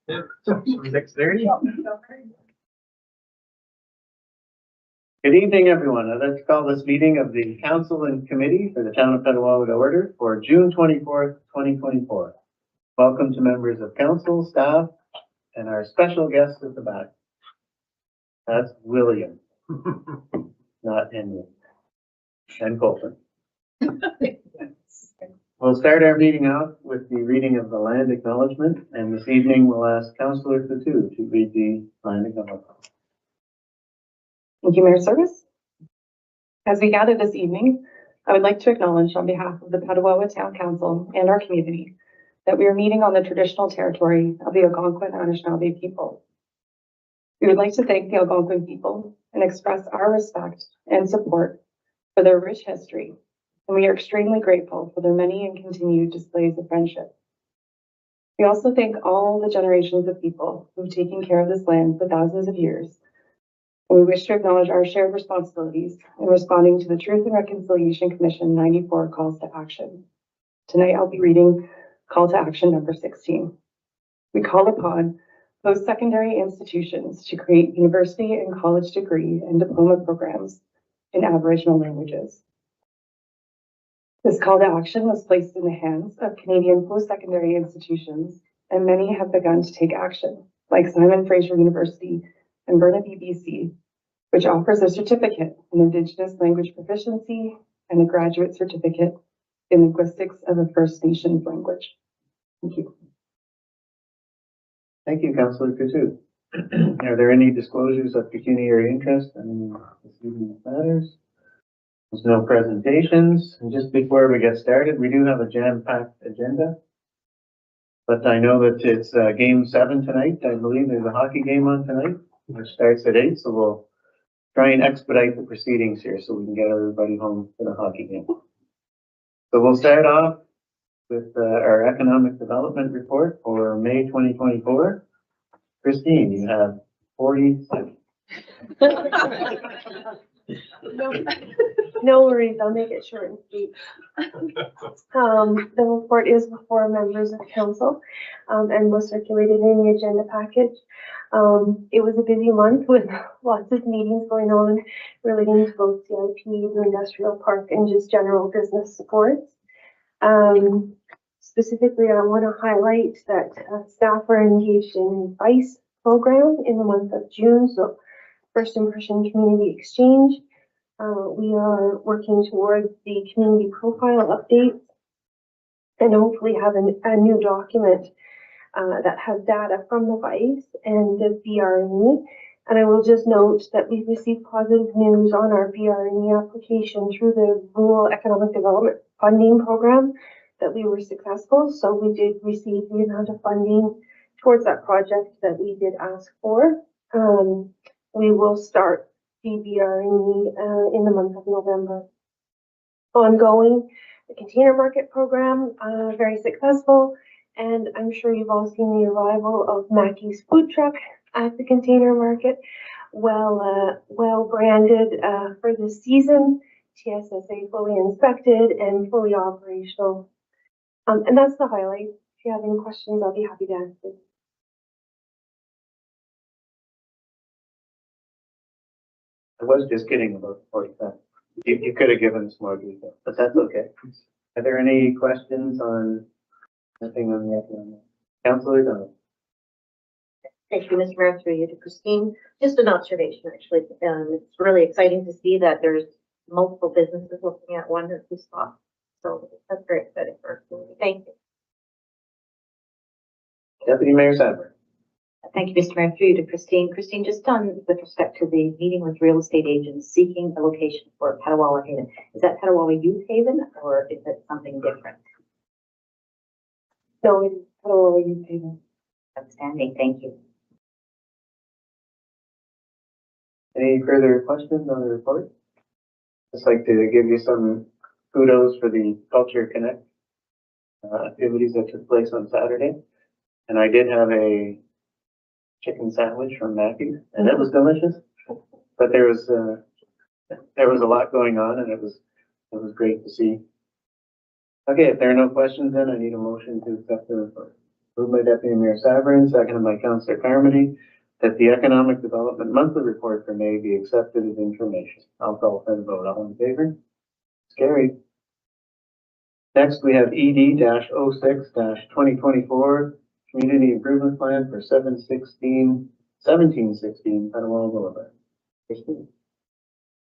6:30. Good evening, everyone. I'd like to call this meeting of the Council and Committee for the Town of Petawawa to order for June 24th, 2024. Welcome to members of council, staff, and our special guest at the back. That's William, not Henry, and Colton. We'll start our meeting off with the reading of the land acknowledgement, and this evening we'll ask Councillor Coutu to read the land acknowledgement. Thank you, Mayor Service. As we gather this evening, I would like to acknowledge on behalf of the Petawawa Town Council and our community that we are meeting on the traditional territory of the Algonquin Anishinaabe people. We would like to thank the Algonquin people and express our respect and support for their rich history, and we are extremely grateful for their many and continued displays of friendship. We also thank all the generations of people who have taken care of this land for thousands of years. We wish to acknowledge our shared responsibilities in responding to the Truth and Reconciliation Commission 94 calls to action. Tonight, I'll be reading call to action number 16. We call upon post-secondary institutions to create university and college degree and diploma programs in Aboriginal languages. This call to action was placed in the hands of Canadian post-secondary institutions, and many have begun to take action, like Simon Fraser University and Burnaby, BC, which offers a certificate in Indigenous language proficiency and a graduate certificate in linguistics of a First Nations language. Thank you. Thank you, Councillor Coutu. Are there any disclosures of pecuniary interest in this evening's matters? There's no presentations. And just before we get started, we do have a jam-packed agenda. But I know that it's game 7 tonight. I believe there's a hockey game on tonight, which starts at 8. So we'll try and expedite the proceedings here so we can get everybody home for the hockey game. So we'll start off with our economic development report for May 2024. Christine, you have 40 seconds. No worries, I'll make it short and sweet. The report is before members of council and was circulated in the agenda package. It was a busy month with lots of meetings going on relating to both CIP, the industrial park, and just general business supports. Specifically, I want to highlight that staff are engaged in a VICE program in the month of June, so First Impression Community Exchange. We are working towards the community profile updates and hopefully have a new document that has data from the VICE and the BRE. And I will just note that we've received positive news on our BRE application through the Rural Economic Development Funding Program, that we were successful. So we did receive the amount of funding towards that project that we did ask for. We will start the BRE in the month of November. Ongoing, the container market program, very successful. And I'm sure you've all seen the arrival of Mackey's food truck at the container market. Well branded for this season. TSSA fully inspected and fully operational. And that's the highlight. If you have any questions, I'll be happy to answer. I was just kidding about 40 cents. You could have given us more detail, but that's okay. Are there any questions on anything on the economic? Councillor Dunn. Thank you, Mr. Mayor, through you to Christine. Just an observation, actually. It's really exciting to see that there's multiple businesses looking at one or two spots. So that's very exciting for our community. Thank you. Deputy Mayor Sadler. Thank you, Mr. Mayor, through you to Christine. Christine, just on with respect to the meeting with real estate agents seeking a location for Petawawa Haven, is that Petawawa Youth Haven or is it something different? No, it's Petawawa Youth Haven. Outstanding, thank you. Any further questions on the report? Just like to give you some kudos for the Culture Connect activities that took place on Saturday. And I did have a chicken sandwich from Mackey's, and it was delicious. But there was a lot going on, and it was great to see. Okay, if there are no questions, then I need a motion to accept the report. Moved by Deputy Mayor Sabrin, seconded by Councillor Carmody, that the Economic Development Monthly Report for May be accepted as information. I'll call for the vote. All in favor? It's carried. Next, we have ED-06-2024 Community Improvement Plan for 1716 Petawawa Boulevard. Christine.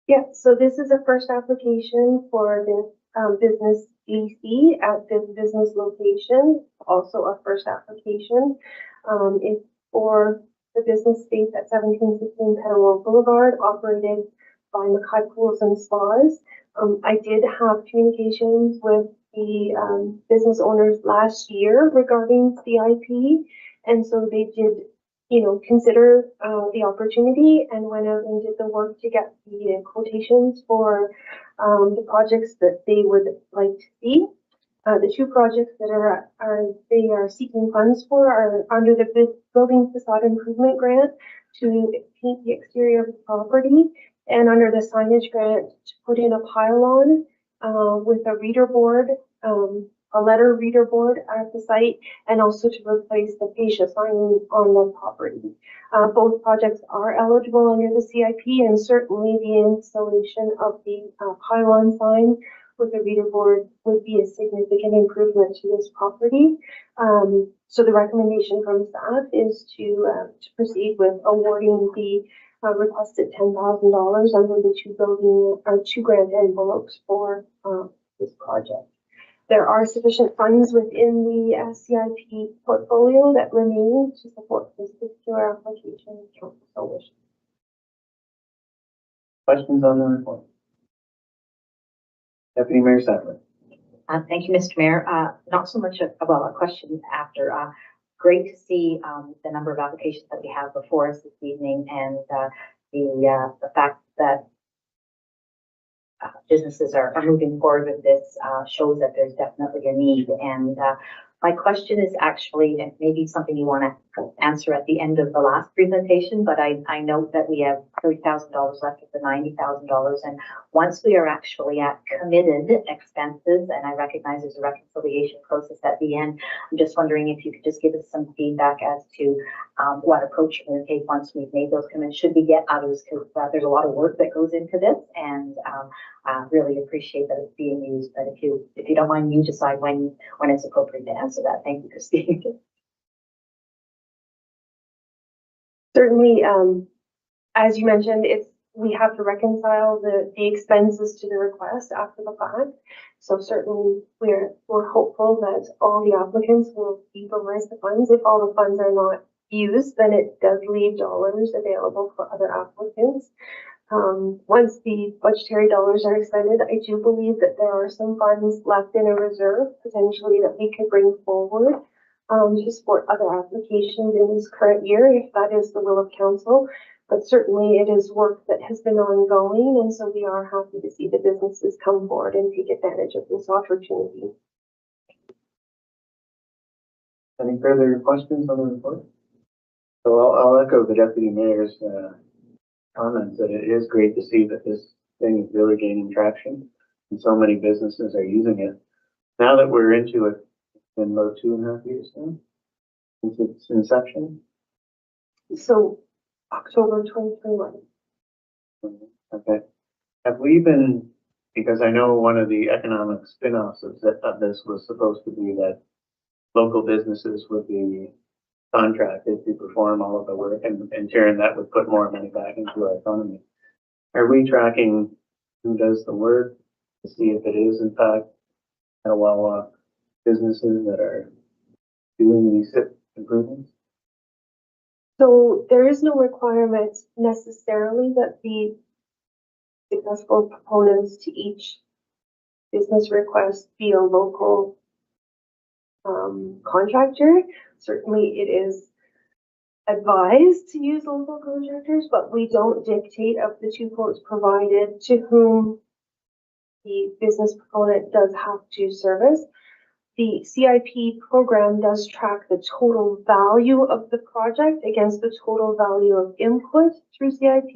Yeah, so this is a first application for the business DC at this business location, also a first application. It's for the business space at 1716 Petawawa Boulevard, operated by Mackay Pools and Spas. I did have communications with the business owners last year regarding CIP, and so they did, consider the opportunity and went out and did the work to get the quotations for the projects that they would like to see. The two projects that they are seeking funds for are under the Building Facade Improvement Grant to paint the exterior of the property, and under the signage grant to put in a pylon with a reader board, a letter reader board at the site, and also to replace the fascia sign on the property. Both projects are eligible under the CIP, and certainly the installation of the pylon sign with the reader board would be a significant improvement to this property. So the recommendation from staff is to proceed with awarding the requested $10,000 under the two grant envelopes for this project. There are sufficient funds within the CIP portfolio that remain to support this particular application. So wishes. Questions on the report? Deputy Mayor Sadler. Thank you, Mr. Mayor. Not so much a question after. Great to see the number of applications that we have before us this evening, and the fact that businesses are moving forward with this shows that there's definitely a need. And my question is actually, and maybe something you want to answer at the end of the last presentation, but I note that we have $30,000 left of the $90,000. And once we are actually at committed expenses, and I recognize there's a reconciliation process at the end, I'm just wondering if you could just give us some feedback as to what approach you're going to take once we've made those commitments. Should we get others? Because there's a lot of work that goes into this, and I really appreciate that it's being used. But if you don't mind, you decide when it's appropriate to answer that. Thank you, Christine. Certainly, as you mentioned, we have to reconcile the expenses to the request after the fact. So certainly we're hopeful that all the applicants will utilize the funds. If all the funds are not used, then it does leave dollars available for other applicants. Once the budgetary dollars are expended, I do believe that there are some funds left in a reserve potentially that we could bring forward to support other applications in this current year, if that is the will of council. But certainly it is work that has been ongoing, and so we are happy to see the businesses come forward and take advantage of this opportunity. Any further questions on the report? So I'll echo the Deputy Mayor's comments that it is great to see that this thing is really gaining traction and so many businesses are using it. Now that we're into it, it's been about 2.5 years now since its inception. So October 2021. Okay. Have we been, because I know one of the economic spin-offs of this was supposed to be that local businesses would be contracted to perform all of the work, and in turn that would put more money back into our economy. Are we tracking who does the work to see if it is in fact Petawawa businesses that are doing these improvements? So there is no requirement necessarily that the successful proponents to each business request be a local contractor. Certainly it is advised to use local contractors, but we don't dictate of the two quotes provided to whom the business proponent does have to service. The CIP program does track the total value of the project against the total value of input through CIP.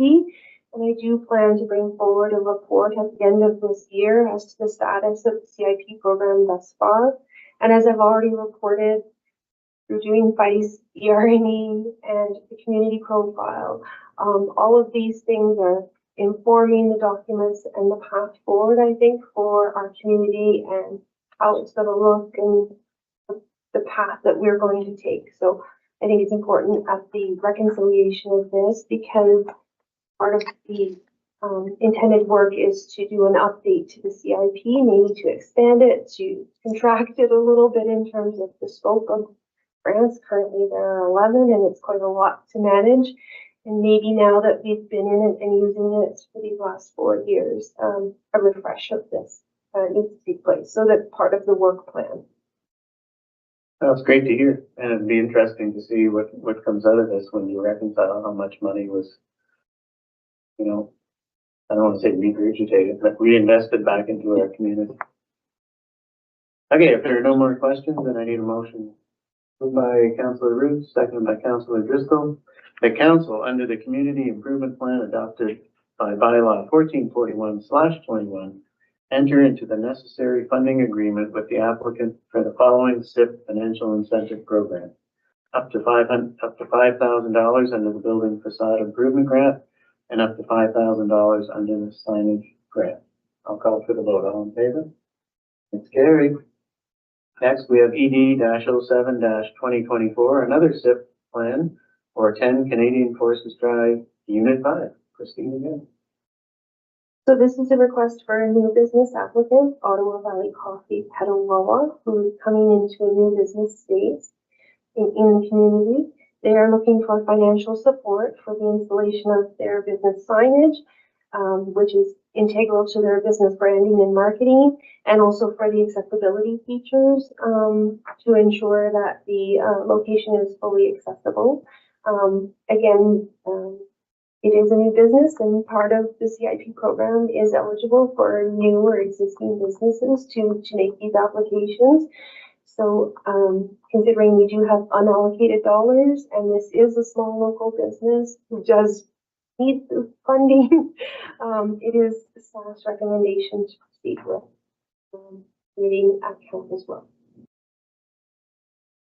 And I do plan to bring forward a report at the end of this year as to the status of the CIP program thus far. And as I've already reported through doing FICE, ERNE, and the community profile. All of these things are informing the documents and the path forward, I think, for our community and how it's going to look and the path that we're going to take. So I think it's important at the reconciliation of this because part of the intended work is to do an update to the CIP, maybe to expand it, to contract it a little bit in terms of the scope of grants. Currently there are 11 and it's quite a lot to manage. And maybe now that we've been in it and using it for these last 4 years, a refresh of this needs to take place. So that's part of the work plan. That's great to hear. And it'd be interesting to see what comes out of this when you reconcile how much money was, you know, I don't want to say regurgitated, but reinvested back into our community. Okay, if there are no more questions, then I need a motion. Moved by Councillor Root, seconded by Councillor Driscoll. The council, under the community improvement plan adopted by bylaw 1441/21, enter into the necessary funding agreement with the applicant for the following SIP financial incentive program. Up to $5,000 under the building facade improvement grant and up to $5,000 under the signage grant. I'll call for the vote. All in favor? It's carried. Next, we have ED-07-2024, another SIP plan for 10 Canadian Forces Drive, Unit 5. Christine again. So this is a request for a new business applicant, Ottawa Valley Coffee Petawawa, who is coming into a new business space in the community. They are looking for financial support for the installation of their business signage, which is integral to their business branding and marketing, and also for the accessibility features to ensure that the location is fully accessible. Again, it is a new business, and part of the CIP program is eligible for new or existing businesses to make these applications. So considering we do have unallocated dollars, and this is a small local business who does need the funding, it is the staff's recommendation to proceed with meeting at council as well.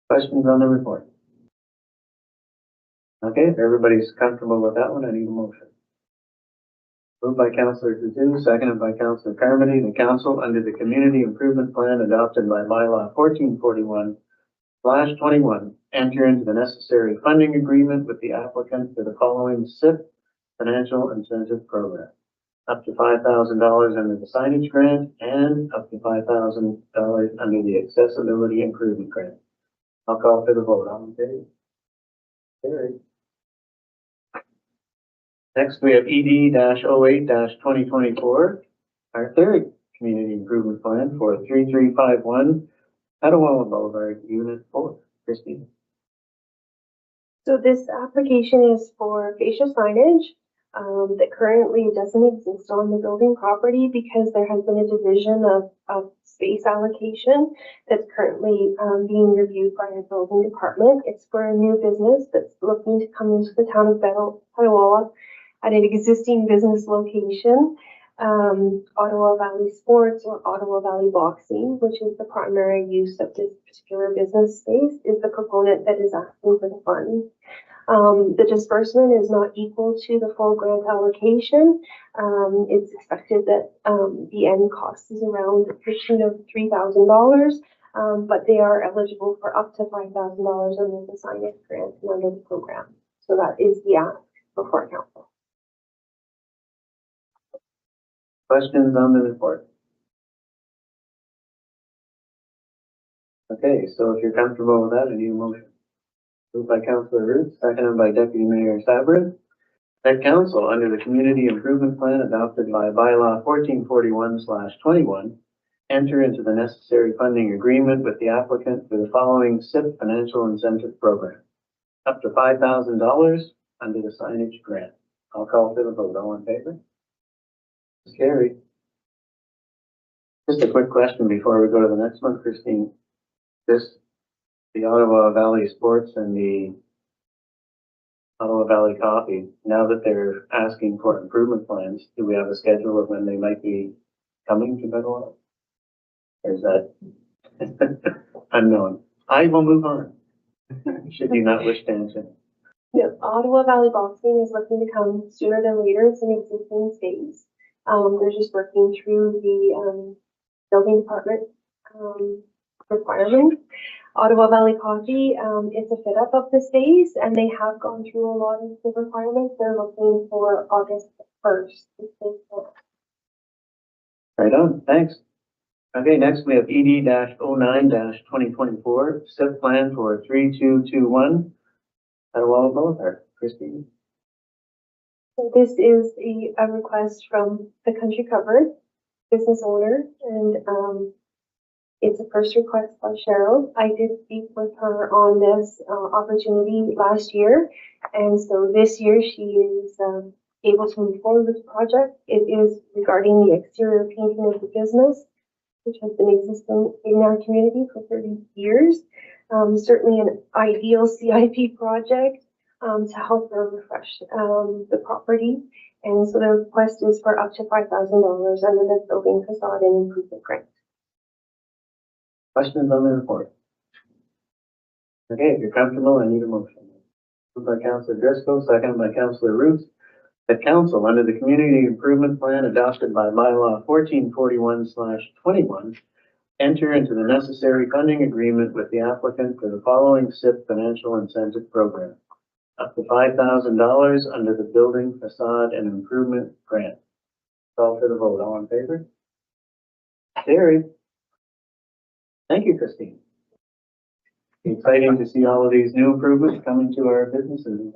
Questions on the report? Okay, if everybody's comfortable with that one, I need a motion. Moved by Councillor Kazoo, seconded by Councillor Carmody, the council, under the community improvement plan adopted by bylaw 1441/21, enter into the necessary funding agreement with the applicant for the following SIP financial incentive program. Up to $5,000 under the signage grant and up to $5,000 under the accessibility improvement grant. I'll call for the vote. All in favor? Carried. Next, we have ED-08-2024, our third community improvement plan for 3351 Petawawa Boulevard, Unit 4. Christine. So this application is for facial signage that currently doesn't exist on the building property because there has been a division of space allocation that's currently being reviewed by our building department. It's for a new business that's looking to come into the town of Petawawa at an existing business location, Ottawa Valley Sports or Ottawa Valley Boxing, which is the primary use of this particular business space, is the proponent that is asking for the funds. The disbursement is not equal to the full grant allocation. It's expected that the end cost is around the tune of $3,000, but they are eligible for up to $5,000 under the signage grant and under the program. So that is the ask before council. Questions on the report? Okay, so if you're comfortable with that, I need a motion. Moved by Councillor Root, seconded by Deputy Mayor Sabrin, that council, under the community improvement plan adopted by bylaw 1441/21, enter into the necessary funding agreement with the applicant for the following SIP financial incentive program. Up to $5,000 under the signage grant. I'll call for the vote. All in favor? It's carried. Just a quick question before we go to the next one, Christine. The Ottawa Valley Sports and the Ottawa Valley Coffee, now that they're asking for improvement plans, do we have a schedule of when they might be coming to Petawawa? Or is that unknown? I will move on. Should you not wish to answer? No, Ottawa Valley Boxing is looking to come sooner than later. It's an existing space. They're just working through the building department requirements. Ottawa Valley Coffee is a fit up of the space, and they have gone through a lot of the requirements. They're looking for August 1st. Right on, thanks. Okay, next we have ED-09-2024, SIP plan for 3221 Petawawa Boulevard. Christine? So this is a request from the Country Cover business owner, and it's a first request by Cheryl. I did speak with her on this opportunity last year, and so this year she is able to move forward with the project. It is regarding the exterior painting of the business, which has been existing in our community for 30 years. Certainly an ideal CIP project to help her refresh the property. And so the request is for up to $5,000 under the building facade and improvement grant. Questions on the report? Okay, if you're comfortable, I need a motion. Moved by Councillor Driscoll, seconded by Councillor Roots. The council, under the community improvement plan adopted by bylaw 1441/21, enter into the necessary funding agreement with the applicant for the following SIP financial incentive program. Up to $5,000 under the building facade and improvement grant. Call for the vote. All in favor? Carried. Thank you, Christine. Exciting to see all of these new improvements coming to our businesses.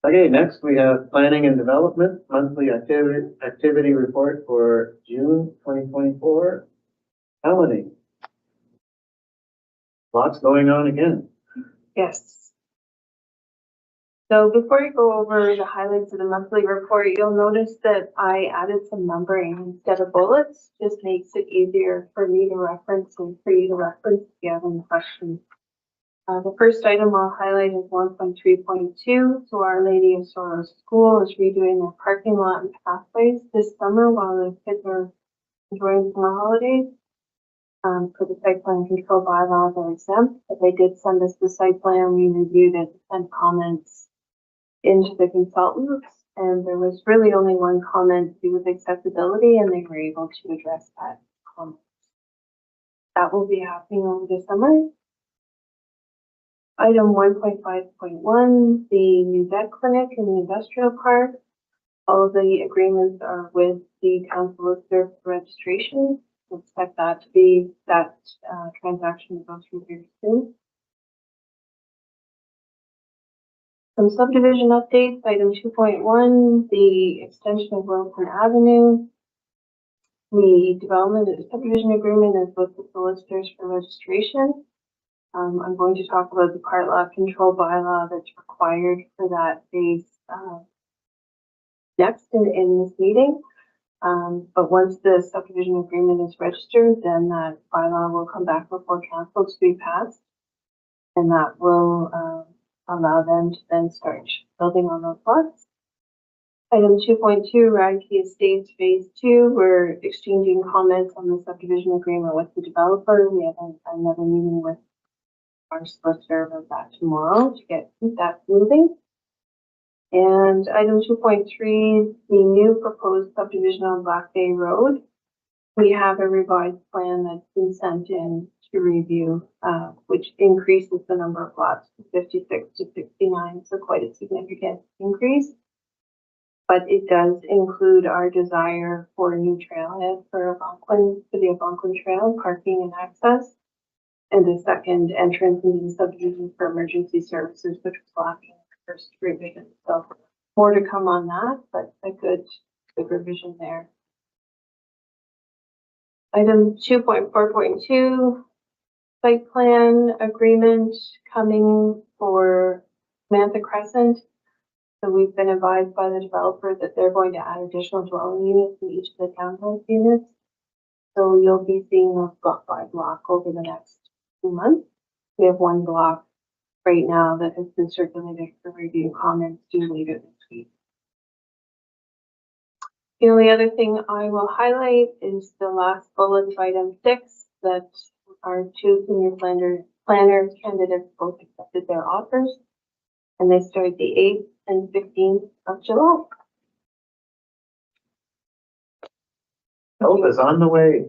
Okay, next we have planning and development monthly activity report for June 2024. Melanie. Lots going on again. Yes. So before you go over the highlights of the monthly report, you'll notice that I added some numbering instead of bullets. Just makes it easier for me to reference and for you to reference if you have any questions. The first item I'll highlight is 1.3.2. So Our Lady of Sorrows School is redoing their parking lot and pathways this summer while the kids are enjoying summer holidays. For the site plan control bylaws are exempt, but they did send us the site plan. We reviewed it, sent comments into the consultants, and there was really only one comment to do with accessibility, and they were able to address that comment. That will be happening over the summer. Item 1.5.1, the new vet clinic in the industrial park. All of the agreements are with the council of for registration. Expect that to be transaction to go through here soon. Some subdivision updates. Item 2.1, the extension of Wilson Avenue. The development of the subdivision agreement is with the solicitors for registration. I'm going to talk about the part lot control bylaw that's required for that phase next in this meeting. But once the subdivision agreement is registered, then that bylaw will come back before council to be passed. And that will allow them to then start building on those lots. Item 2.2, Radke Estates Phase 2. We're exchanging comments on the subdivision agreement with the developer. We have another meeting with our solicitor about that tomorrow to keep that moving. And item 2.3, the new proposed subdivision on Black Bay Road. We have a revised plan that's been sent in to review, which increases the number of lots from 56 to 69, so quite a significant increase. But it does include our desire for a new trailhead for the Algonquin Trail, parking and access, and a second entrance into the subdivision for emergency services, which was lacking in the first revision. So more to come on that, but a good revision there. Item 2.4.2, site plan agreement coming for Samantha Crescent. So we've been advised by the developer that they're going to add additional dwelling units in each of the townhouse units. So you'll be seeing those block by block over the next 2 months. We have one block right now that has been circulated for review comments due later this week. The only other thing I will highlight is the last bullet of item 6, that our two senior Planner candidates both accepted their offers, and they start the 8th and 15th of July. Help is on the way.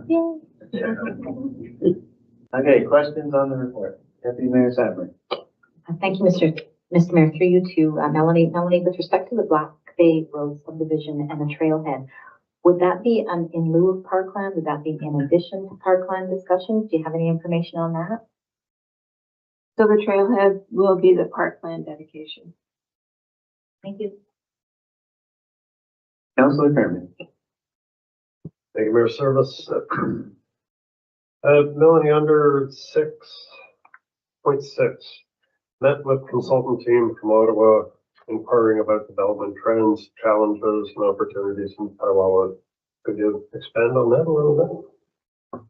Yeah. Okay, questions on the report? Deputy Mayor Sabrin. Thank you, Mr. Mayor, through you to Melanie. Melanie, with respect to the Black Bay Road subdivision and the trailhead, would that be in lieu of parkland? Would that be in addition to parkland discussions? Do you have any information on that? So the trailhead will be the parkland dedication. Thank you. Councillor Kerman. Thank you, Mayor Service. Melanie, under 6.6, met with consultant team from Ottawa inquiring about development trends, challenges, and opportunities in Petawawa. Could you expand on that a little bit?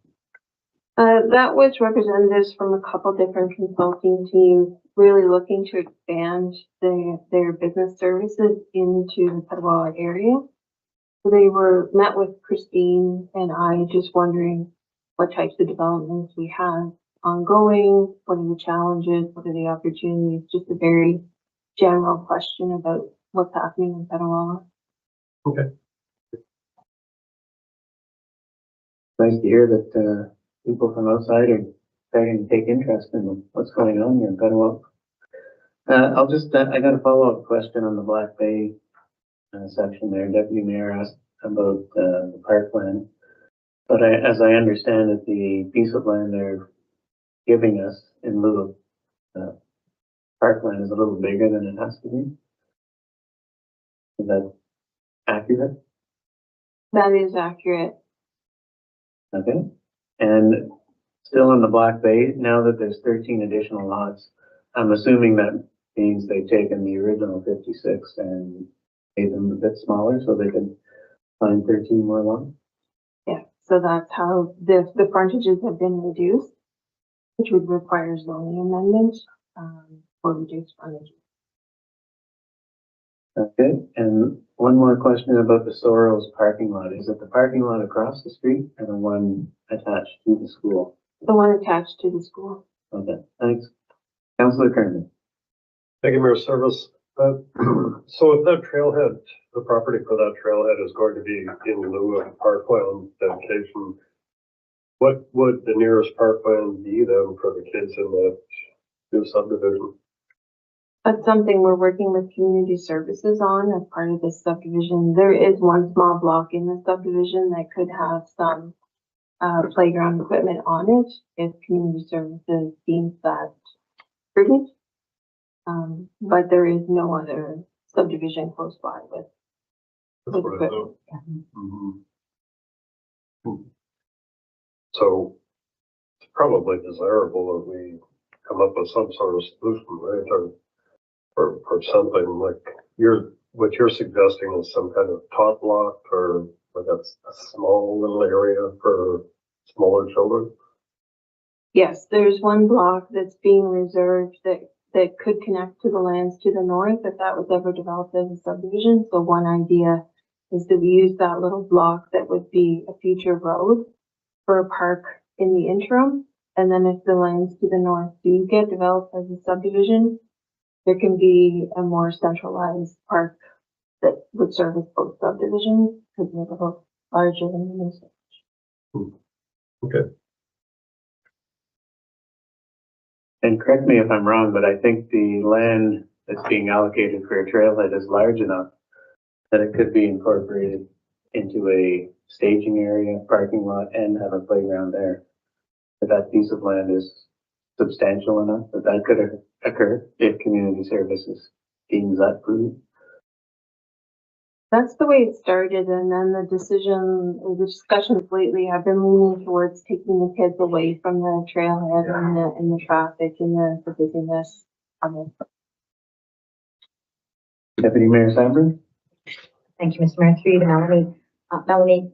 That was representatives from a couple different consulting teams, really looking to expand their business services into the Petawawa area. So they were met with Christine and I, just wondering what types of developments we have ongoing, what are the challenges, what are the opportunities, just a very general question about what's happening in Petawawa. Okay. Nice to hear that people from outside are starting to take interest in what's going on here in Petawawa. I got a follow-up question on the Black Bay section there. Deputy Mayor asked about the parkland, but as I understand it, the piece of land they're giving us in lieu of parkland is a little bigger than it has to be. Is that accurate? That is accurate. Okay. And still in the Black Bay, now that there's 13 additional lots, I'm assuming that means they've taken the original 56 and made them a bit smaller so they can find 13 more lots. Yeah, so that's how the frontages have been reduced, which would require zoning amendments for reduced frontage. Okay, and one more question about the Soros parking lot. Is it the parking lot across the street or the one attached to the school? The one attached to the school. Okay, thanks. Councillor Kernan. Thank you, Mayor Service. So if that trailhead, the property for that trailhead is going to be in lieu of parkland dedication, what would the nearest parkland be then for the kids in the new subdivision? That's something we're working with community services on as part of this subdivision. There is one small block in the subdivision that could have some playground equipment on it if community services deems that prudent. But there is no other subdivision close by with That's what I equipment. thought. Mhm. So it's probably desirable that we come up with some sort of solution, right? Or something like what you're suggesting is some kind of top block or like a small little area for smaller children. Yes, there's one block that's being reserved that could connect to the lands to the north if that was ever developed as a subdivision. So one idea is to use that little block that would be a future road for a park in the interim. And then if the lands to the north do get developed as a subdivision, there can be a more centralized park that would service both subdivisions because they're a little larger than the new subdivision. Okay. And correct me if I'm wrong, but I think the land that's being allocated for a trailhead is large enough that it could be incorporated into a staging area, parking lot, and have a playground there. But that piece of land is substantial enough that that could occur if community services deems that prudent. That's the way it started, and then the discussions lately have been leaning towards taking the kids away from the trailhead and the traffic and the busyness of it. Deputy Mayor Sandberg? Thank you, Mr. Mayor. Through you to Melanie. Melanie,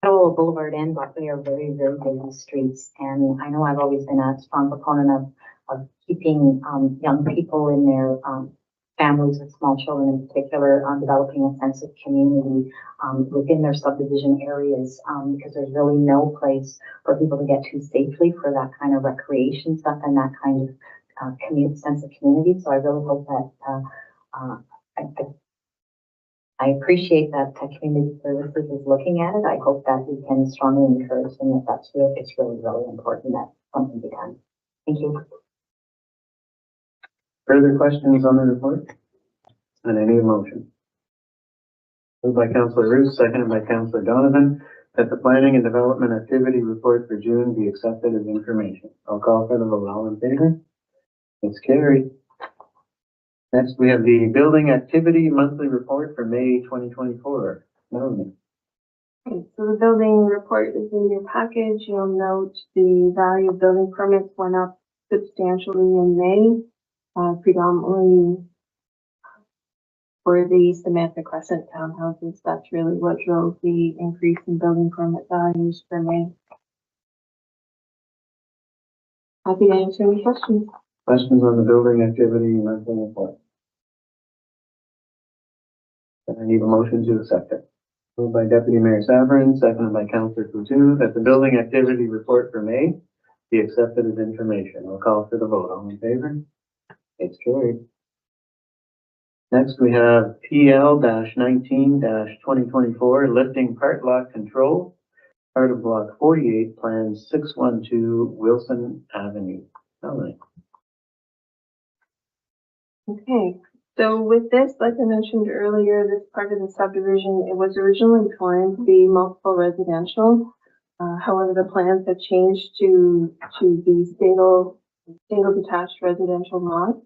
Petawawa Boulevard and Buckley are very, very busy streets, and I know I've always been a strong proponent of keeping young people in their families with small children in particular on developing a sense of community within their subdivision areas, because there's really no place for people to get to safely for that kind of recreation stuff and that kind of sense of community. So I really hope that I appreciate that community services is looking at it. I hope that we can strongly encourage them that it's really, really important that something be done. Thank you. Further questions on the report? And I need a motion. Moved by Councillor Roos, seconded by Councillor Donovan, that the planning and development activity report for June be accepted as information. I'll call for the vote. All in favor? It's carried. Next, we have the building activity monthly report for May 2024. Melanie. Okay, so the building report is in your package. You'll note the value of building permits went up substantially in May, predominantly for the Samantha Crescent townhouses. That's really what drove the increase in building permit values for May. Happy to answer any questions. Questions on the building activity monthly report? And I need a motion to accept it. Moved by Deputy Mayor Saverin, seconded by Councillor Coutu, that the building activity report for May be accepted as information. I'll call for the vote. All in favor? It's carried. Next, we have PL-19-2024, lifting part lot control, part of block 48, plan 612 Wilson Avenue. Melanie. Okay, so with this, like I mentioned earlier, this part of the subdivision, it was originally planned to be multiple residential. However, the plans have changed to be single detached residential lots.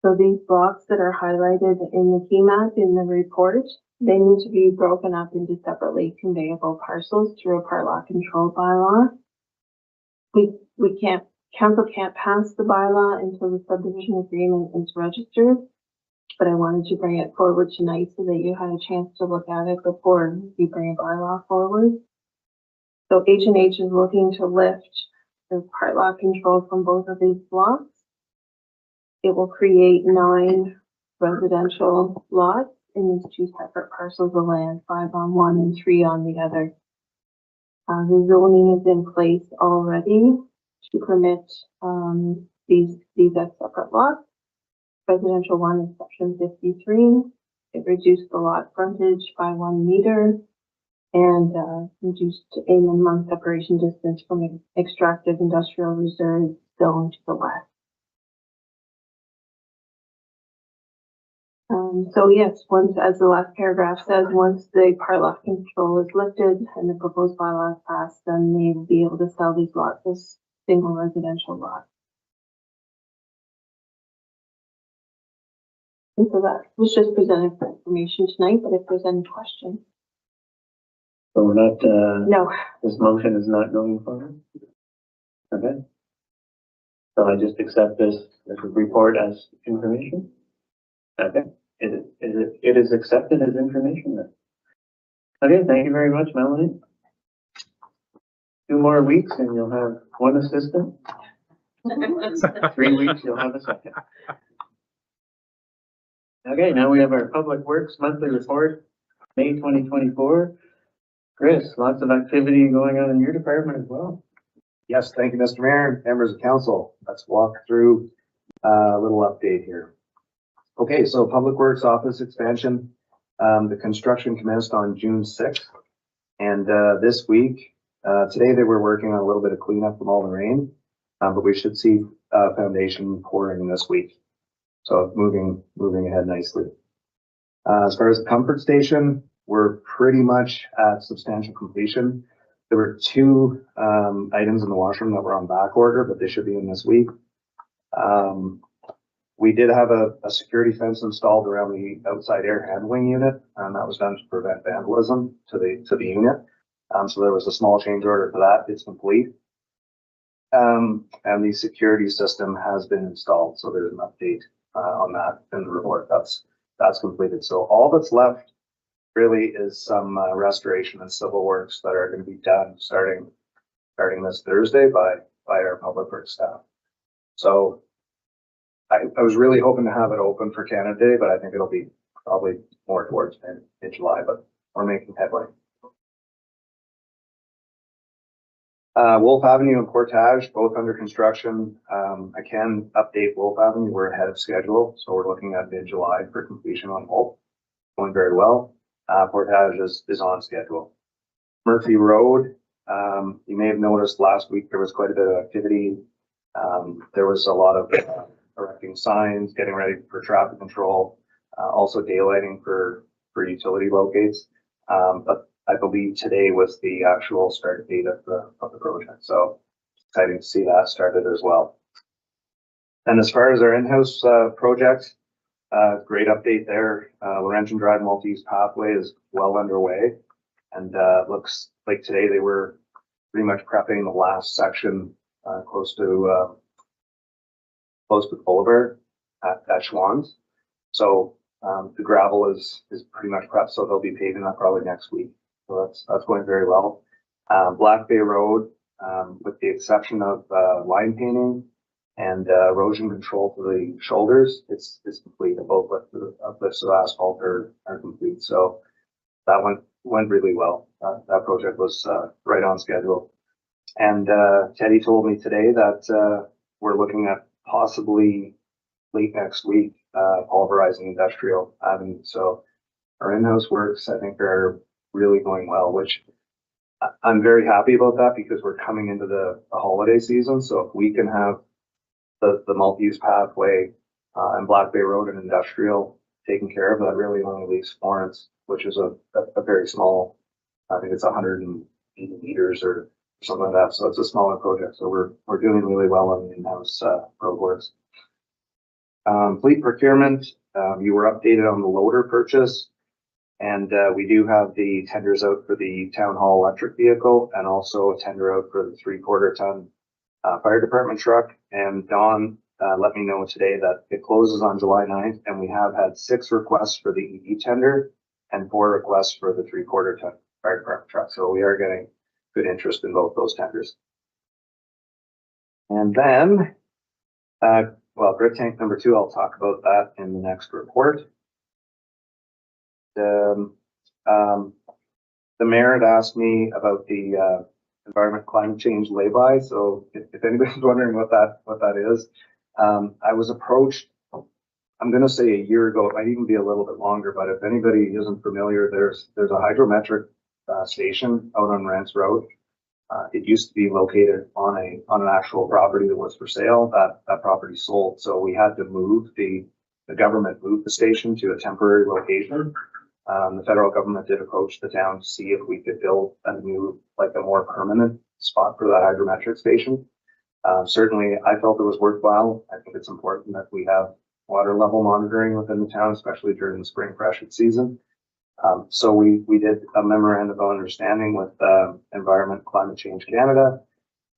So these blocks that are highlighted in the key map in the report, they need to be broken up into separately conveyable parcels through a part lot control bylaw. Council can't pass the bylaw until the subdivision agreement is registered, but I wanted to bring it forward tonight so that you had a chance to look at it before you bring a bylaw forward. So H&H is looking to lift the part lot control from both of these blocks. It will create 9 residential lots in these 2 separate parcels of land, 5 on one and 3 on the other. The zoning is in place already to permit these as separate lots. Residential 1 is section 53. It reduced the lot frontage by 1 meter and reduced a minimum separation distance from an extractive industrial reserve zone to the west. So yes, once, as the last paragraph says, once the part lot control is lifted and the proposed bylaw is passed, then they will be able to sell these lots as single residential lots. And so that was just presented for information tonight, but if there's any questions. So we're not, No. this motion is not going forward? Okay. So I just accept this report as information? Okay. It is accepted as information then. Okay, thank you very much, Melanie. 2 more weeks and you'll have 1 assistant. 3 weeks, you'll have a second. Okay, now we have our Public Works monthly report, May 2024. Chris, lots of activity going on in your department as well. Yes, thank you, Mr. Mayor, members of council. Let's walk through a little update here. Okay, so Public Works office expansion, the construction commenced on June 6th. And this week, today they were working on a little bit of cleanup from all the rain, but we should see foundation pouring this week. So moving ahead nicely. As far as the comfort station, we're pretty much at substantial completion. There were 2 items in the washroom that were on back order, but they should be in this week. We did have a security fence installed around the outside air handling unit, and that was done to prevent vandalism to the unit. So there was a small change order for that. It's complete. And the security system has been installed. So there's an update on that in the report. That's completed. So all that's left really is some restoration and civil works that are going to be done starting this Thursday by our Public Works staff. So I was really hoping to have it open for Canada Day, but I think it'll be probably more towards in July, but we're making headway. Wolf Avenue and Portage, both under construction. I can update Wolf Avenue. We're ahead of schedule, so we're looking at mid-July for completion on Wolf. Going very well. Portage is on schedule. Murphy Road, you may have noticed last week there was quite a bit of activity. There was a lot of erecting signs, getting ready for traffic control, also daylighting for utility locates. But I believe today was the actual start date of the project. So exciting to see that started as well. And as far as our in-house project, great update there. Laurentian Drive multi-use pathway is well underway, and looks like today they were pretty much prepping the last section close to Boulevard at Schwann's. So the gravel is pretty much prepped, so they'll be paving that probably next week. So that's going very well. Black Bay Road, with the exception of line painting and erosion control for the shoulders, it's complete. Both lifts of asphalt are complete. So that went really well. That project was right on schedule. And Teddy told me today that we're looking at possibly late next week pulverizing Industrial Avenue. So our in-house works, I think, are really going well, which I'm very happy about that because we're coming into the holiday season. So if we can have the multi-use pathway and Black Bay Road and Industrial taken care of, that really only leaves Florence, which is a very small, I think it's 180 meters or something like that. So it's a smaller project. So we're doing really well on the in-house road works. Fleet procurement, you were updated on the loader purchase. And we do have the tenders out for the town hall electric vehicle and also a tender out for the 3/4 ton fire department truck. And Don let me know today that it closes on July 9th, and we have had 6 requests for the EV tender and 4 requests for the 3/4 ton fire department truck. So we are getting good interest in both those tenders. And then, well, grid tank number 2, I'll talk about that in the next report. The mayor had asked me about the environment climate change lay-by. So if anybody's wondering what that is, I was approached, I'm going to say a year ago, it might even be a little bit longer, but if anybody isn't familiar, there's a hydrometric station out on Rance Road. It used to be located on an actual property that was for sale. That property sold, so we had to move the government moved the station to a temporary location. The federal government did approach the town to see if we could build a new, like a more permanent spot for that hydrometric station. Certainly, I felt it was worthwhile. I think it's important that we have water level monitoring within the town, especially during the spring freshet season. So we did a memorandum of understanding with Environment Climate Change Canada.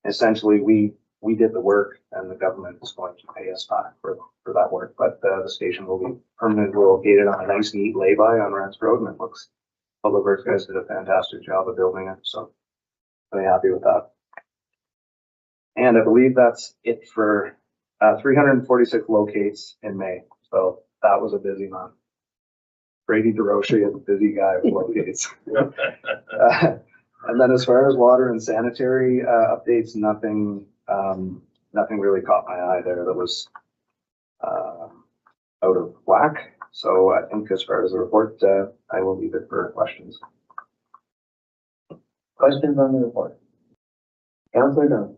Essentially, we did the work, and the government is going to pay us back for that work. But the station will be permanently located on a nice, neat lay-by on Rance Road, and it looks, Public Works guys did a fantastic job of building it. So really happy with that. And I believe that's it for 346 locates in May. So that was a busy month. Brady DeRoche is a busy guy with locates. And then as far as water and sanitary updates, nothing really caught my eye there that was out of whack. So I think as far as the report, I will leave it for questions. Questions on the report? Councilor Dunn.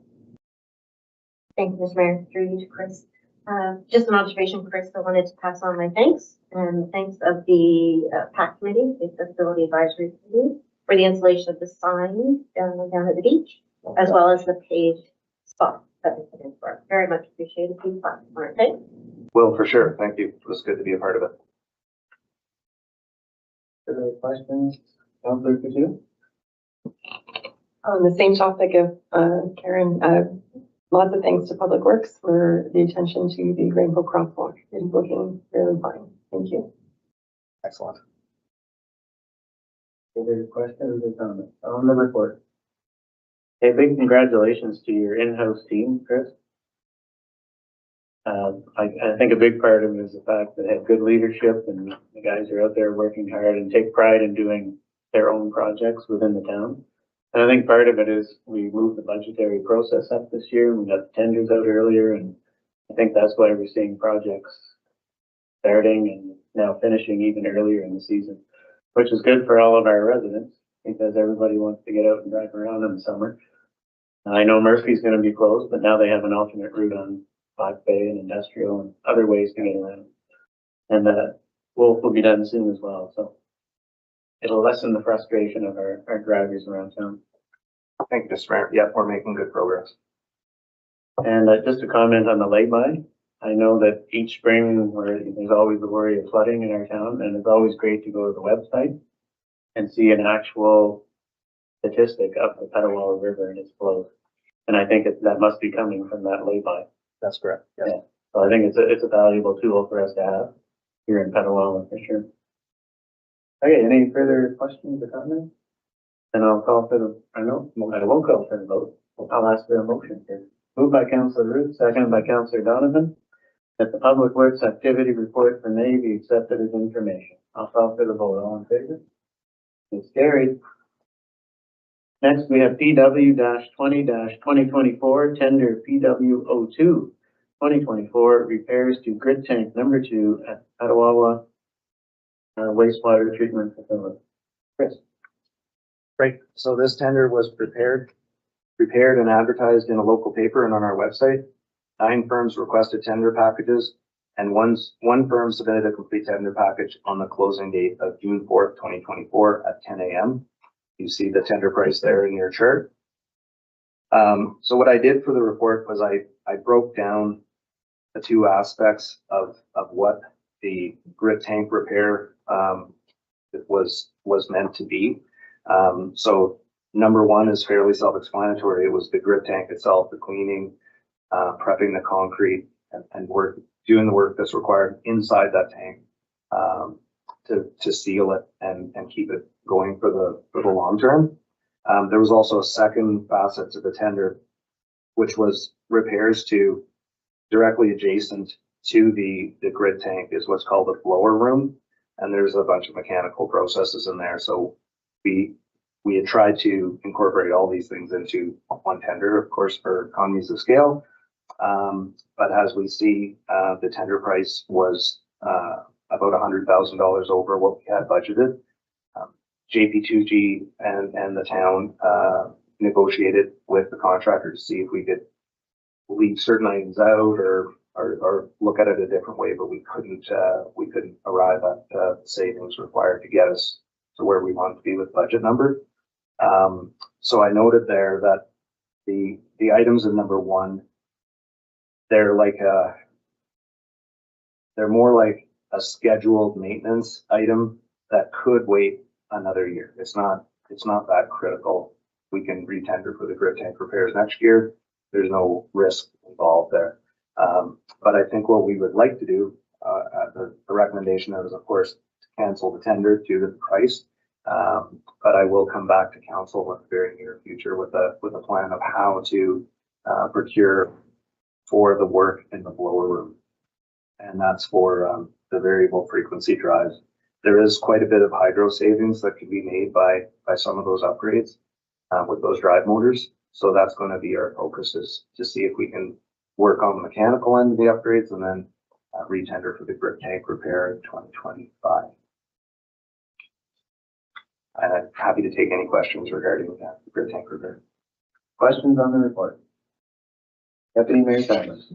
Thank you, Mr. Mayor. Through you to Chris. Just an observation, Chris, I wanted to pass on my thanks and thanks of the PAC committee, the Facility Advisory Committee, for the installation of the sign down at the beach, as well as the paved spot that we put in for. Very much appreciated. Please pass on our thanks. Will, for sure. Thank you. It was good to be a part of it. Further questions? Councilor Coutu? On the same topic of Karen, lots of thanks to Public Works for the attention to the Rainbow Crosswalk. It's looking really fine. Thank you. Excellent. Further questions or comments on the report? Hey, big congratulations to your in-house team, Chris. I think a big part of it is the fact that they have good leadership and the guys are out there working hard and take pride in doing their own projects within the town. And I think part of it is we moved the budgetary process up this year. We got the tenders out earlier, and I think that's why we're seeing projects starting and now finishing even earlier in the season, which is good for all of our residents because everybody wants to get out and drive around in the summer. I know Murphy's going to be closed, but now they have an alternate route on Black Bay and Industrial and other ways to get around. And will be done soon as well. So it'll lessen the frustration of our drivers around town. Thank you, Mr. Mayor. Yep, we're making good progress. And just to comment on the lay-by, I know that each spring there's always the worry of flooding in our town, and it's always great to go to the website and see an actual statistic of the Petawawa River and its flows. And I think that must be coming from that lay-by. That's correct. Yes. Yeah. So I think it's a valuable tool for us to have here in Petawawa for sure. Okay, any further questions or comments? Then I'll call for I won't call for the vote. I'll ask for a motion here. Moved by Councillor Root, seconded by Councillor Donovan, that the Public Works Activity Report for May be accepted as information. I'll call for the vote. All in favor? It's carried. Next, we have PW-20-2024 tender PW02 2024 repairs to grid tank number 2 at Petawawa wastewater treatment facility. Chris. Great. So this tender was prepared and advertised in a local paper and on our website. 9 firms requested tender packages, and one firm submitted a complete tender package on the closing date of June 4th, 2024 at 10 a.m. You see the tender price there in your chart. So what I did for the report was I broke down the 2 aspects of what the grid tank repair was meant to be. So number 1 is fairly self-explanatory. It was the grid tank itself, the cleaning, prepping the concrete, and doing the work that's required inside that tank to seal it and keep it going for the long term. There was also a second facet to the tender, which was repairs to directly adjacent to the grid tank is what's called the blower room. And there's a bunch of mechanical processes in there. So we had tried to incorporate all these things into one tender, of course, for economies of scale. But as we see, the tender price was about $100,000 over what we had budgeted. JP2G and the town negotiated with the contractor to see if we could leave certain items out or look at it a different way, but we couldn't arrive at the savings required to get us to where we wanted to be with budget number. So I noted there that the items in number 1, they're more like a scheduled maintenance item that could wait another year. It's not that critical. We can retender for the grid tank repairs next year. There's no risk involved there. But I think what we would like to do, the recommendation is, of course, to cancel the tender due to the price. But I will come back to council in the very near future with a plan of how to procure for the work in the blower room. And that's for the variable frequency drives. There is quite a bit of hydro savings that can be made by some of those upgrades with those drive motors. So that's going to be our focus, is to see if we can work on the mechanical end of the upgrades and then retender for the grid tank repair in 2025. And I'm happy to take any questions regarding the grid tank repair. Questions on the report? Deputy Mayor Simons.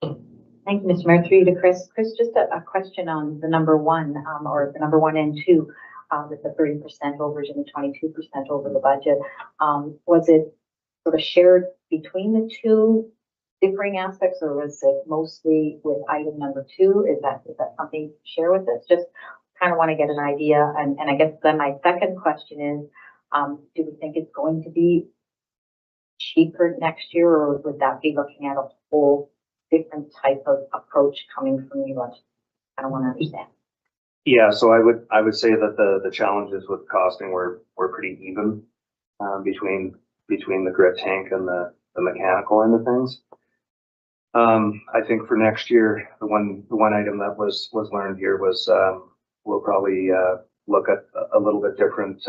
Thank you, Mr. Mayor. Through you to Chris. Chris, just a question on the number 1, or the number 1 and 2, with the 30% overage and the 22% over the budget. Was it sort of shared between the 2 differing aspects, or was it mostly with item number 2? Is that something you can share with us? Just kind of want to get an idea. And I guess then my second question is, do we think it's going to be cheaper next year, or would that be looking at a whole different type of approach coming from you? I don't want to understand. Yeah, so I would say that the challenges with costing were pretty even between the grid tank and the mechanical end of things. I think for next year, the one item that was learned here was, we'll probably, look at a little bit different,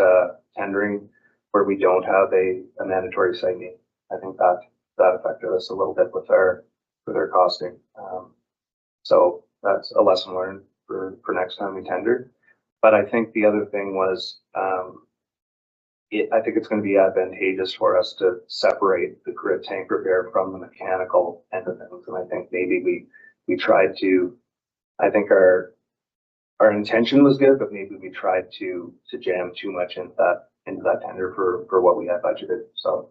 tendering where we don't have a mandatory site meeting. I think that affected us a little bit with our costing. So that's a lesson learned for next time we tender. But I think the other thing was, I think it's going to be advantageous for us to separate the grid tank repair from the mechanical end of things. And I think maybe we tried to, I think our intention was good, but maybe we tried to jam too much into that tender for what we had budgeted. So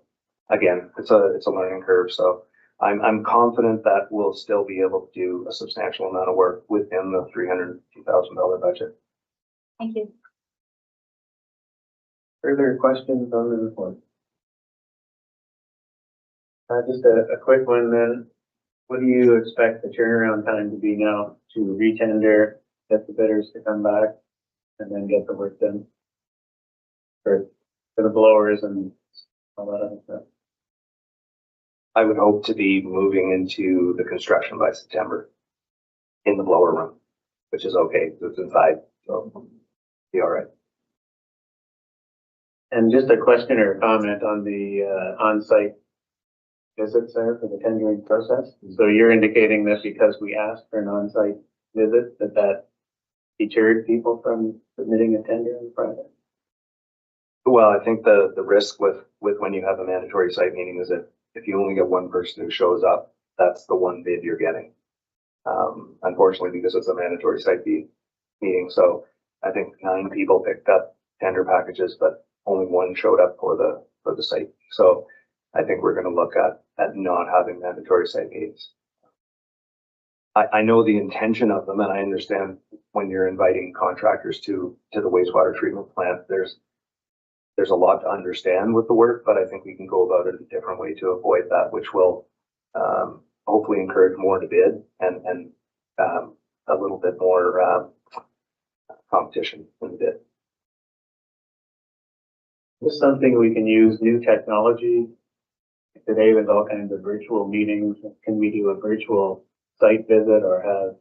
again, it's a learning curve. So I'm confident that we'll still be able to do a substantial amount of work within the $350,000 budget. Thank you. Further questions on the report? Just a quick one then. What do you expect the turnaround time to be now to retender, get the bidders to come back, and then get the work done? For the blowers and all that other stuff. I would hope to be moving into the construction by September in the blower room, which is okay. It's inside, so be all right. And just a question or a comment on the on-site visits there for the tendering process. So you're indicating that because we asked for an on-site visit, that deterred people from submitting a tender on the project? Well, I think the risk with when you have a mandatory site meeting is that if you only get one person who shows up, that's the one bid you're getting. Unfortunately, because it's a mandatory site meeting, so I think 9 people picked up tender packages, but only one showed up for the site. So I think we're going to look at not having mandatory site meetings. I know the intention of them, and I understand when you're inviting contractors to the wastewater treatment plant, there's a lot to understand with the work, but I think we can go about it a different way to avoid that, which will hopefully encourage more to bid and a little bit more competition in the bid. This is something we can use new technology today with all kinds of virtual meetings. Can we do a virtual site visit or have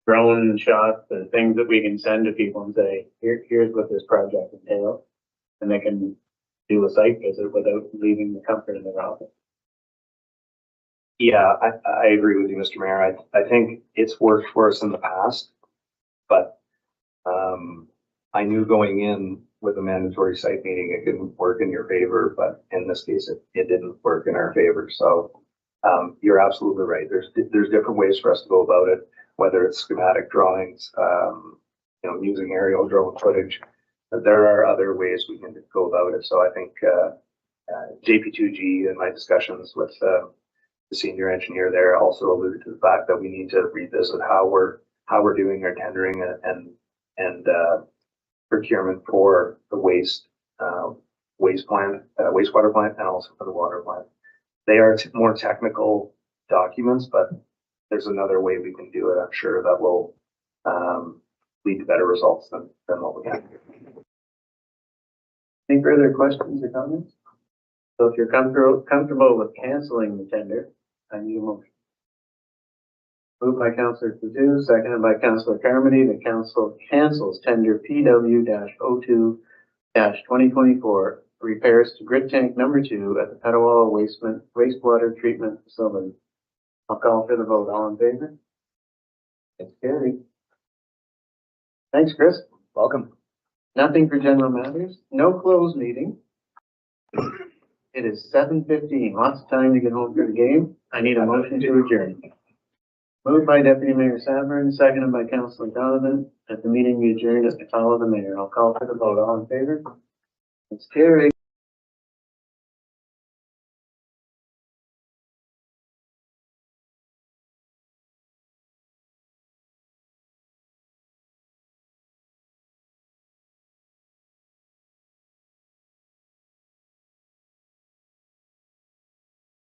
drone shots or things that we can send to people and say, here's what this project entails? And they can do a site visit without leaving the comfort of their office. Yeah, I agree with you, Mr. Mayor. I think it's worked for us in the past, but I knew going in with a mandatory site meeting, it didn't work in your favor, but in this case, it didn't work in our favor. So you're absolutely right. There's different ways for us to go about it, whether it's schematic drawings, using aerial drone footage. There are other ways we can go about it. So I think JP2G in my discussions with the senior engineer there also alluded to the fact that we need to revisit how we're doing our tendering and procurement for the wastewater plant and also for the water plant. They are more technical documents, but there's another way we can do it. I'm sure that will lead to better results than what we have here. Any further questions or comments? So if you're comfortable with canceling the tender, I need a motion. Moved by Councillor Perdue, seconded by Councillor Carmody. The council cancels tender PW-02-2024 repairs to grid tank number 2 at the Petawawa wastewater treatment facility. I'll call for the vote. All in favor? It's carried. Thanks, Chris. Welcome. Nothing for general matters. No closed meeting. It is 7:15. Lots of time to get home for the game. I need a motion to adjourn. Moved by Deputy Mayor Savern, seconded by Councillor Donovan. At the meeting we adjourned at the call of the mayor. I'll call for the vote. All in favor? It's carried.